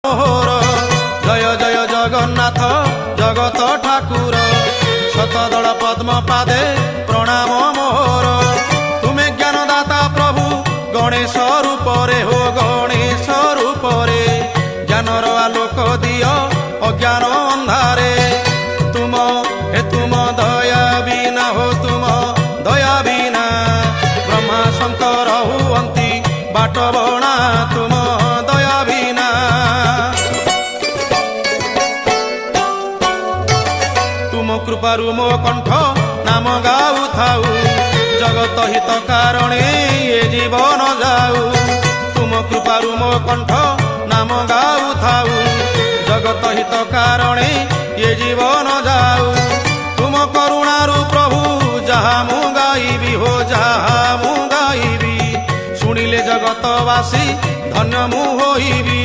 মোহর জয় জয় জগন্নাথ জগত ঠাকুর শতদল পদ্ম পাদে প্রণাম মোহর তুমি জ্ঞানদাতা প্রভু গণেশ রূপরে হো গণেশ রূপরে জ্ঞানর আলোক দিও অজ্ঞান ଅନ୍ଧାରେ তুম দয়া বিনা হো তুম দয়া বিনা ব্রহ্মা শঙ্কর হুয়ন্তি বাট বଣା তুম দয়া বিনা তুম কৃপারু মো কণ্ঠ নাম গাউ থাউ জগত হিত কারণে এ জীবন যাউ তুম কৃপারু মো কণ্ঠ নাম গাউ থাউ জগত হিত কারণে এ জীবন যাউ তুম করুণারু প্রভু যাহা মু গাইবি হো যাহা মু গাইবি শুনিলে জগতবাসী ধন্য মু হইবি।